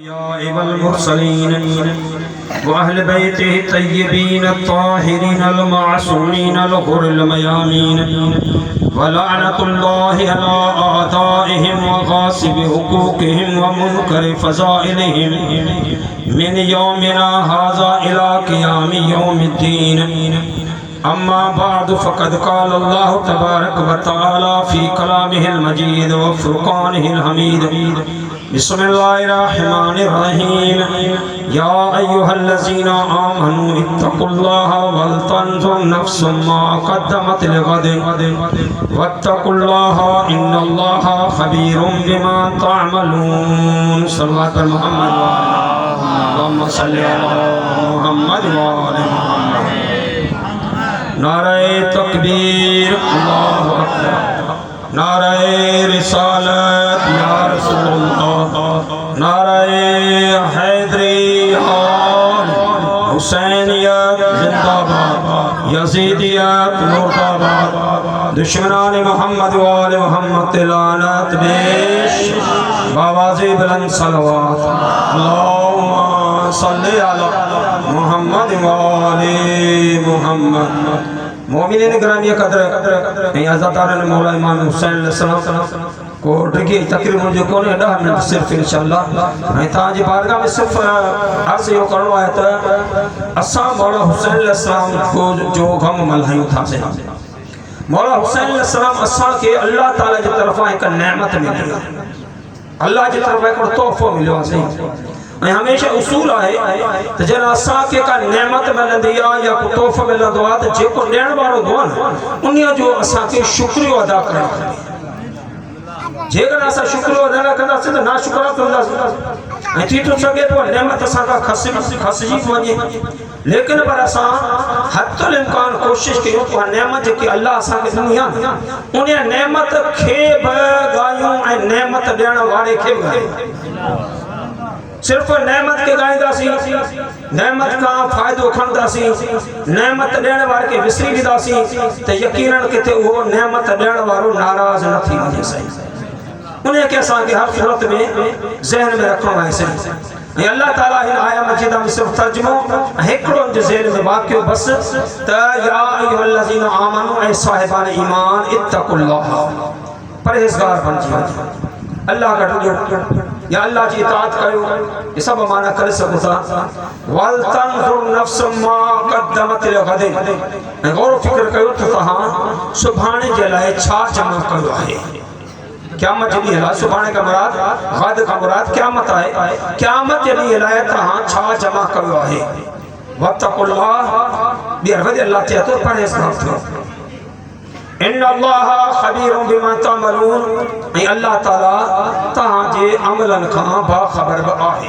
والمرسلين وأهل بيته الطيبين الطاهرين المعصومين الغر الميامين ولعنة الله على أعدائهم وغاصب حقوقهم ومنكر فضائلهم من يومنا هذا إلى قيام يوم الدين. أما بعد فقد قال الله تبارك وتعالى في كلامه المجيد وفرقانه الحميد. بسم الله الرحمن الرحيم. يا أيها الذين آمنوا اتقوا الله ولتنظر نفس ما قدمت لغد واتقوا الله إن الله خبير بما تعملون. صلى الله عليه محمد اللهم صل على محمد وآل محمد. نعرہ تکبیر اللہ اکبر، نعرہ رسالت یا رسول اللہ، نعرہ حیدری آل حسینیت زندہ باد، یزیدیت مرد آباد، دشمنان محمد و آل محمد لعنت بیش بآواز بلند صلوات. اللہم صلی علی محمد و آل محمد. مومنین گرامی قدر میں عزتارن مولا امام حسین علیہ السلام کو ڈرگی تقریر مجھے کونے 10 منٹ صرف انشاءاللہ میں تاجی بارگاہ میں صرف عرض یہ کرو آیا تھا اساں مولا حسین علیہ السلام کو جو غم ملہیوں تھا سے مولا حسین علیہ السلام اساں کے اللہ تعالیٰ جی طرفہ ایک نعمت ملی، اللہ جی طرفہ ایک تحفہ ملو سے ہمیشہ اصول آئے تو جن اساں کے کا نعمت ملن دیا یا کو تحفہ ملن دعا تو جے کو نین بارو دوان انہیں جو اساں کے شکریہ ادا کرنا جے کر اساں شکریہ ادا کرنا سے تو نا شکرات ہوندہ سے تھی تو سکے تو نعمت اساں کا خسجی ونجے لیکن پر اساں حتی الامکان کوشش کیوں تو نعمت کہ اللہ اساں کے دنیا انہیں نعمت کھیب گایوں نعمت دینا وارے کھیب گائیں صرف نعمت کے گائیں دا سی نعمت کا فائدہ کھن دا سی نعمت دینے والے کے وسری بھی دا سی تو یقیناً کہ وہ نعمت دینے والوں ناراض نہ تھی مجھے صحیح انہیں کیسا کہ ہر صورت میں ذہن میں رکھنا ہے صحیح اللہ تعالیٰ ان آیا مجیدہ میں صرف ترجموں ہکڑوں جو ذہن میں واقع بس تا یا ایوہ الذین آمنوا اے صاحبان ایمان اتقوا اللہ پرہیزگار بن جائے اللہ کا ڈھونڈ یا اللہ جی اطاعت کرو یہ سب معنی کر سکو تھا وَلْتَنْظُرْ نَفْسٌ مَا قَدَّمَتْ لِغَدٍ غور و فکر کرو تو تہاں سبحانے جلائے چھا جمع کرو ہے قیامت جلی ہے سبحانے کا مراد غد کا مراد قیامت آئے قیامت جلی ہے تہاں چھا جمع کرو ہے وَاتَّقُوا اللَّهَ بیروید اللہ چاہتے ہو پڑھے اس وقت ان اللہ خبیر بما تعملون ای اللہ تعالیٰ تہاں جے عملن کھاں با خبر بآہی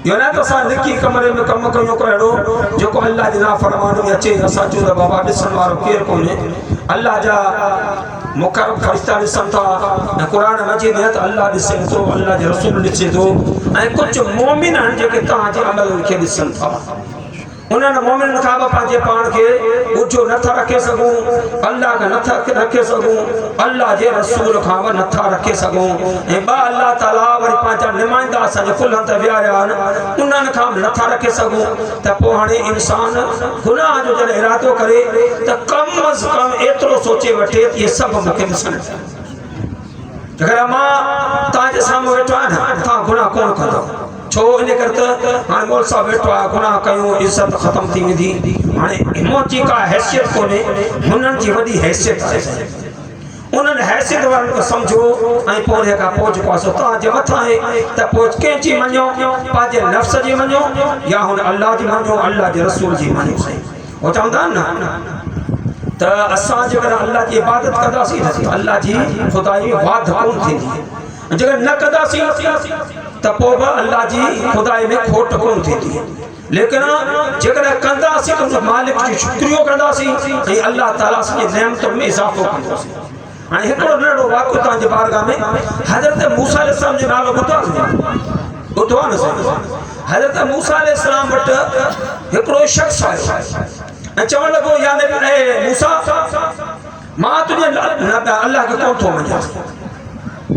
یہ نہ تو سان لکھی کمرے میں کم کنیوں کو ایڈو جو کو اللہ جنا فرمانو یا چیز اسا چودہ بابا بسن مارو کیر کونے اللہ جا مقرب فرشتہ لسن تھا قرآن مجید ہے تو اللہ لسن تو اللہ جا رسول لسن تو کچھ مومن ہیں جو کہ تہاں جے عمل لکھے لسن تھا انہوں نے مومن کعبہ پانچے پان کے اچھو نتھا رکھے سکوں اللہ کا نتھا رکھے سکوں اللہ جے رسول کھاوہ نتھا رکھے سکوں با اللہ تعالیٰ وری پانچا نمائندہ سجے کل ہم تبیار آن انہوں نے کھام نتھا رکھے سکوں تا پوہانے انسان گناہ جو جل ارادو کرے تا کم از کم اترو سوچے وٹے یہ سب مکم سن اگر اما تاج سامو بیٹھو آنا تا گناہ کون کرتا چھو انہیں کرتا ہاں مول صاحب بیٹھو آیا گناہ کیوں عزت ختم تھی میں دی ہاں موچی کا حیثیت کو نے انہوں کی وڈی حیثیت آئے انہوں نے حیثیت والوں کو سمجھو آئیں پونے کا پوچھ پاسو تا جمت آئے تا پوچھ کینچی منجو پاجے نفس جی منجو یا ہن اللہ جی منجو اللہ جی رسول جی منجو صحیح وہ چاہتا نا تا اساں جگر اللہ کی عبادت کدا سی اللہ جی خدای وعد کون تھی جگر نہ کدا سی تپوبا اللہ جی خدای میں کھوٹ کون تھی لیکن جگر کندہ سی تو مالک جی شکریو کندہ سی اللہ تعالیٰ سے نعمتوں میں اضافہ کندہ سی ہکڑو نڑو واقع تاں جی بارگاہ میں حضرت موسیٰ علیہ السلام جو نالو بتوان سے حضرت موسیٰ علیہ السلام بٹ ہکڑو شخص آئے چون لگو یا نبی اے موسیٰ ماں تجھے اللہ کے کون تھو منجا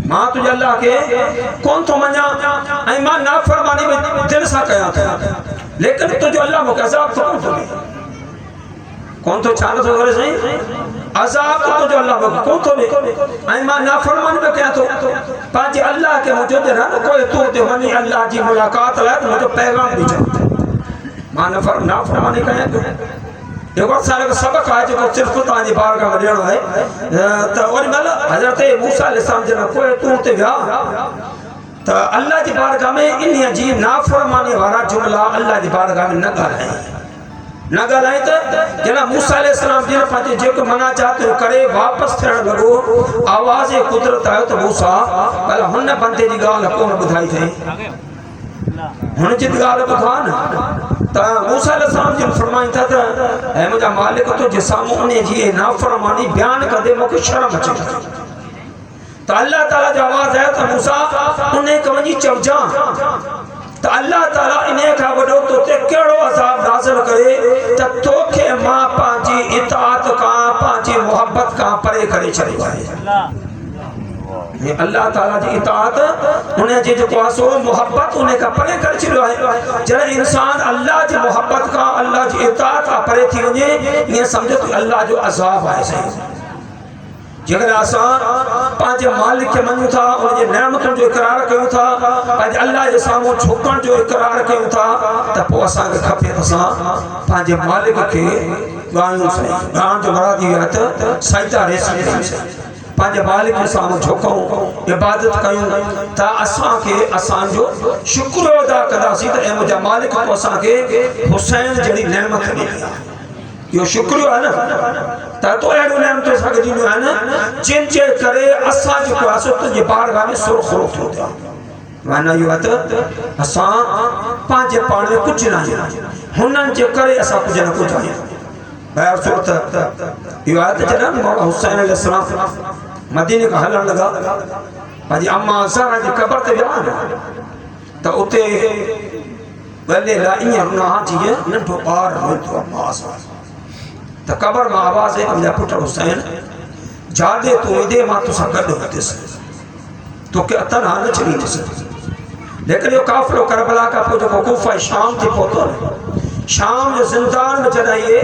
मां तुझे अल्लाह के कौन तो मञा ऐं मां नाफरमानी में दिल सां कयां थो, लेकिन तुझो अल्लाह मूंखे अज़ाब थो कोन थो ॾे। कौन तो छा नथो करे साईं? अज़ाब तो तुझो अल्लाह मूंखे कोन थो ॾे ऐं मां नाफरमानी में कयां थो। पंहिंजे अल्लाह खे मुंहिंजो ॾिना न कोई तूं ते वञी अल्लाह जी मुलाक़ात लाइ त मुंहिंजो पैगाम ॾिजो। मां नाफरमानी कयां थो। एक साल का सबक है जो सिर्फ तांजी बारगाह में ॾियणो आहे त ओॾी महिल हज़रत मूसा अलैहिस्सलाम जन कोई तूं ते विया त अल्लाह जी बारगाह में इन जी नाफरमानी वारा जुमला अल्लाह जी बारगाह में न ॻाल्हाई त जन मूसा अलैहिस्सलाम जन पंहिंजे जेको मनाजात करे वापसि थियण लॻो, आवाज़ कुदरत आयो त मूसा भला हुन बंदे जी ॻाल्हि कोन ॿुधाई अथई, हुन जी ॻाल्हि ॿुधा न। त मूसा अलैहिस्सलाम जन फरमाइनि था त ऐं मुंहिंजा मालिक तुंहिंजे साम्हूं उन जी नाफरमानी बयानु कंदे मूंखे शर्म अचे त अल्लाह ताला जो आवाज़ आयो त मूसा उन खे वञी चवजां त अल्लाह ताला इन खां वॾो तो ते कहिड़ो अज़ाब नाज़िल करे त तोखे मां पंहिंजी इताअत खां पंहिंजी मोहब्बत खां परे करे छॾियो आहे। अल्लाह ताला जी इताअत उन जी जेको आहे सो मोहब्बत उन खां परे करे छॾियो आहे। जॾहिं इंसान अल्लाह जी मोहब्बत खां अल्लाह जी इताअत खां परे थी वञे ईअं सम्झो त अल्लाह जो अज़ाब आहे साईं। जेकर असां पंहिंजे मालिक खे मञूं था, उनजे नेमतुनि जो इक़रार कयूं था, पंहिंजे अल्लाह जे साम्हूं झुकण जो इक़रार कयूं था त पोइ असांखे खपे त असां पंहिंजे मालिक खे ॻायूं साईं। ॻाइण जो मुराद इहो आहे त सजदा रेस कयूं साईं, पंहिंजे मालिक जे साम्हूं झुकूं, इबादत कयूं त असांखे असांजो शुक्र अदा कंदासीं त ऐं मुंहिंजा मालिक तूं असांखे हुसैन जहिड़ी नेमत ॾिनी आहे। इहो शुक्र आहे न त तो अहिड़ो नेमत असांखे ॾिनियूं आहिनि जिन जे करे असां जेको आहे सो तुंहिंजे बारगाह में सुरख़ुरो थियो थिया। माना इहो आहे त असां पंहिंजे पाण में कुझु न आहियूं, हुननि जे करे असां कुझु न कुझु आहियूं। ॿाहिरि सूरत इहो आहे त जॾहिं मौला हुसैन अलैहिस्सलाम मदीने खां हलण लॻा, पंहिंजी अम्मा ज़हरा जी क़बर ते विया त उते गले लाइ ईअं रुना जीअं नंढो ॿार रोईंदो आहे मां सां त क़बर मां आवाज़ आई मुंहिंजा पुट हुसैन जाॾे तूं ईंदे मां तोसां गॾु हूंदुसि, तोखे अतन न छॾींदुसि। लेकिन इहो काफ़िलो करबला खां पोइ जेको कूफा शाम थी पहुतो न, शाम जे ज़िंदान में जॾहिं इहे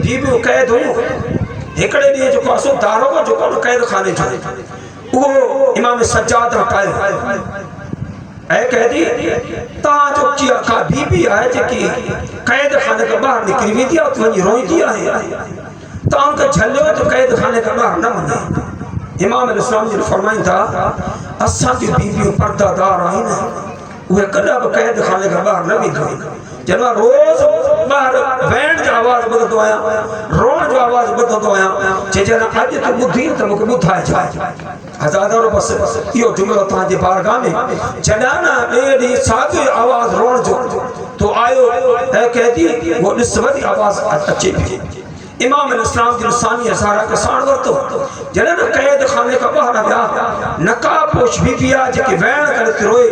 बीबियूं क़ैद हुयूं, हिकिड़े ॾींहुं जेको आहे सो दारोगो जेको क़ैद खाने जो उहो इमाम सज्जाद हटायो ऐं कैदी तव्हांजो का बीबी आहे जेकी क़ैद खाने खां ॿाहिरि निकिरी वेंदी आहे वञी रोईंदी आहे, तव्हांखे झलियो त क़ैद खाने खां ॿाहिरि न वञे। इमाम अलैहिस्सलाम जी फरमाइनि था असांजी बीबियूं पर्दादार आहिनि, उहे कॾहिं बि क़ैद खाने खां ॿाहिरि न वेंदियूं आहिनि। जॾहिं मां रोज़ ॿाहिरि वेण जो आवाज़ ॿुधंदो आहियां, रोअण जो आवाज़ ॿुधंदो आहियां, जॾहिं अॼु तूं ॿुधी त मूंखे ॿुधाइजांइ। हज़ारो बसि इहो जुमिलो तव्हांजे बारगाह में जॾहिं न ॿिए ॾींहुं साॻियो आवाज़ रोअण जो तो आयो ऐं कैदी उहो ॾिस वॾी आवाज़ अचे पई। इमाम अलैहिस्सलाम जी सानी ज़हरा खे साण वरितो, जॾहिं न क़ैद खाने खां ॿाहिरि विया, नकाबपोश बीबी आहे जेकी वेण करे थी रोए,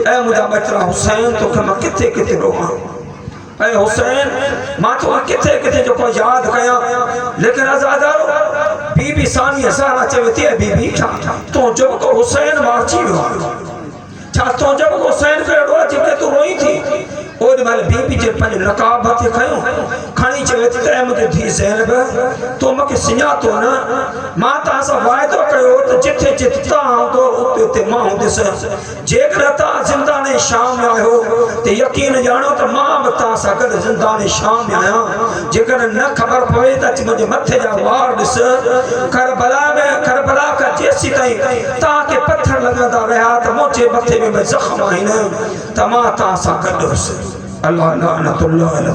ऐं मुंहिंजा बचड़ा हुसैन तोखे मां किथे किथे रोआं, ऐं हुसैन मां तोखे किथे किथे जेको यादि कयां। लेकिन अज़ादारो बीबी सानी ज़हरा चवे थी बीबी तुंहिंजो को हुसैन मारिजी वियो आहे, छा तुंहिंजो को हुसैन कहिड़ो आहे जेके तूं रोई थी? ओॾी महिल बीबी जे पंहिंजो नकाब खे खयूं खणी चवे थी त मुंहिंजी धीउ ज़ैनब तूं मूंखे सुञातो न, मां तव्हां सां वाइदो कयो त जिथे जिथे तव्हां हूंदो उते उते मां हूंदुसि। जेकर तव्हां ज़िंदाने शाम में आहियो त यकीन ॼाणो त मां बि तव्हां सां गॾु ज़िंदाने शाम में आहियां। जेकर न ख़बर पवे त अची मुंहिंजे मथे जा वार ॾिस, करबला खां जेसीं ताईं तव्हांखे पत्थर लॻंदा रहिया त मुंहिंजे मथे में बि ज़ख़्म आहिनि त मां तव्हां सां गॾु हुउसि। अल्लाह लानतुल्लाह अलैहि